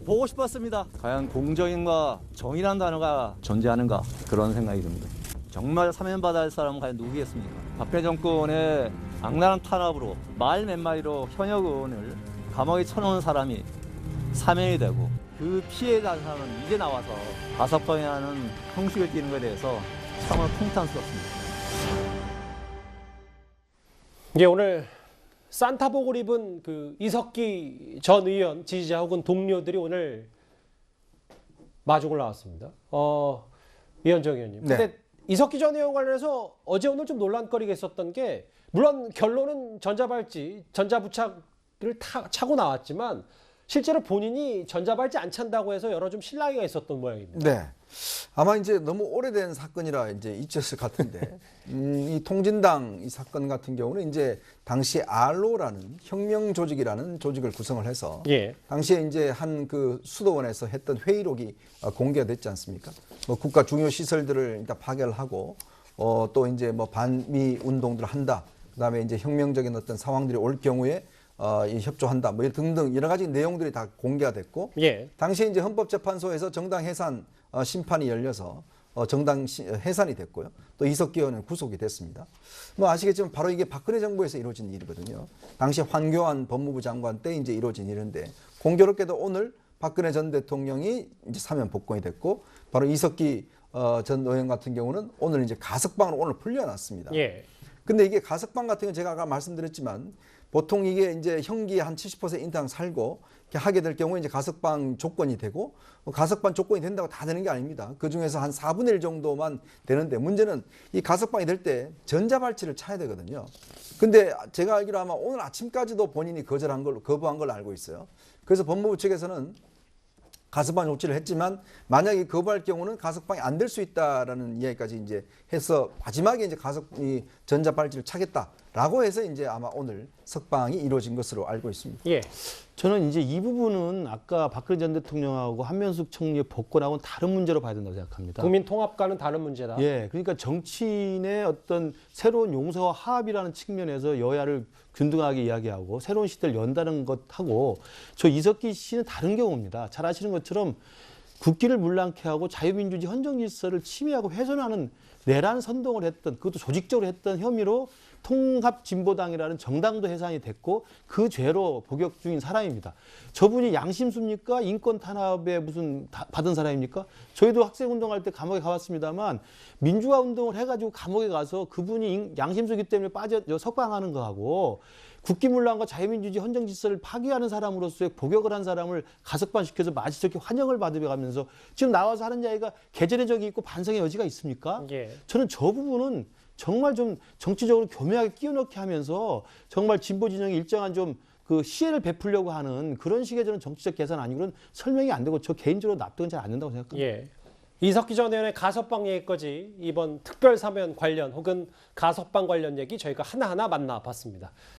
보고 싶었습니다. 과연 공정인과 정의라는 단어가 존재하는가 그런 생각이 듭니다. 정말 사면받아야 할 사람은 과연 누구겠습니까? 박근혜 정권의 악랄한 탄압으로 말 몇 마디로 현역 의원을 감옥에 쳐놓은 사람이 사면이 되고 그 피해에 대한 사람은 이제 나와서 가석방이라는 형식을 띠는 것에 대해서 참으로 통탄스럽습니다. 이게 오늘 산타복을 입은 그 이석기 전 의원 지지자 혹은 동료들이 오늘 마중을 나왔습니다. 이현정 의원님. 네. 근데 이석기 전 의원 관련해서 어제 오늘 좀 논란거리가 있었던 게 물론 결론은 전자발찌, 전자부착을 차고 나왔지만 실제로 본인이 전자발찌 안 찬다고 해서 여러 좀 실랑이가 있었던 모양입니다. 네. 아마 이제 너무 오래된 사건이라 이제 잊혔을 것 같은데, 이 통진당 이 사건 같은 경우는 이제 당시 알로라는 혁명 조직이라는 조직을 구성을 해서 예. 당시에 이제 한 그 수도원에서 했던 회의록이 공개가 됐지 않습니까? 뭐 국가 중요 시설들을 일단 파괴를 하고, 또 이제 뭐 반미 운동들을 한다. 그다음에 이제 혁명적인 어떤 상황들이 올 경우에 이 협조한다. 뭐 등등 여러 가지 내용들이 다 공개가 됐고, 예. 당시에 이제 헌법재판소에서 정당 해산 심판이 열려서 정당 해산이 됐고요. 또 이석기 의원은 구속이 됐습니다. 뭐 아시겠지만 바로 이게 박근혜 정부에서 이루어진 일이거든요. 당시 황교안 법무부 장관 때 이제 이루어진 일인데 공교롭게도 오늘 박근혜 전 대통령이 이제 사면 복권이 됐고 바로 이석기 전 의원 같은 경우는 오늘 이제 가석방으로 오늘 풀려났습니다. 예. 근데 이게 가석방 같은 건 제가 아까 말씀드렸지만 보통 이게 이제 형기 한 70% 인당 살고 이렇게 하게 될 경우에 이제 가석방 조건이 되고 가석방 조건이 된다고 다 되는 게 아닙니다. 그 중에서 한 4분의 1 정도만 되는데 문제는 이 가석방이 될 때 전자발찌를 차야 되거든요. 근데 제가 알기로 아마 오늘 아침까지도 본인이 거부한 걸로 알고 있어요. 그래서 법무부 측에서는 가석방 조치를 했지만 만약에 거부할 경우는 가석방이 안 될 수 있다라는 이야기까지 이제 해서 마지막에 이제 이 전자발찌를 차겠다라고 해서 이제 아마 오늘 석방이 이루어진 것으로 알고 있습니다. 예. 저는 이제 이 부분은 아까 박근혜 전 대통령하고 한명숙 총리의 복권하고는 다른 문제로 봐야 된다고 생각합니다. 국민 통합과는 다른 문제다. 예, 그러니까 정치인의 어떤 새로운 용서와 화합이라는 측면에서 여야를 균등하게 이야기하고 새로운 시대를 연다는 것하고 저 이석기 씨는 다른 경우입니다. 잘 아시는 것처럼 국기를 물랑케 하고 자유민주주의 헌정질서를 침해하고 훼손하는 내란 선동을 했던 그것도 조직적으로 했던 혐의로 통합진보당이라는 정당도 해산이 됐고 그 죄로 복역 중인 사람입니다. 저분이 양심수입니까? 인권 탄압에 무슨 받은 사람입니까? 저희도 학생운동할 때 감옥에 가봤습니다만 민주화 운동을 해가지고 감옥에 가서 그분이 양심수기 때문에 석방하는 거하고 국기문란과 자유민주주의 헌정질서를 파괴하는 사람으로서의 복역을 한 사람을 가석방시켜서 마치 저렇게 환영을 받으면서 지금 나와서 하는 이야기가 개전의 적이 있고 반성의 여지가 있습니까? 예. 저는 저 부분은 정말 좀 정치적으로 교묘하게 끼워넣게 하면서 정말 진보 진영이 일정한 좀 그 시혜를 베풀려고 하는 그런 식의 저는 정치적 계산 아니고는 설명이 안 되고 저 개인적으로 납득은 잘 안 된다고 생각합니다. 예. 이석기 전 의원의 가석방 얘기까지 이번 특별 사면 관련 혹은 가석방 관련 얘기 저희가 하나하나 만나봤습니다.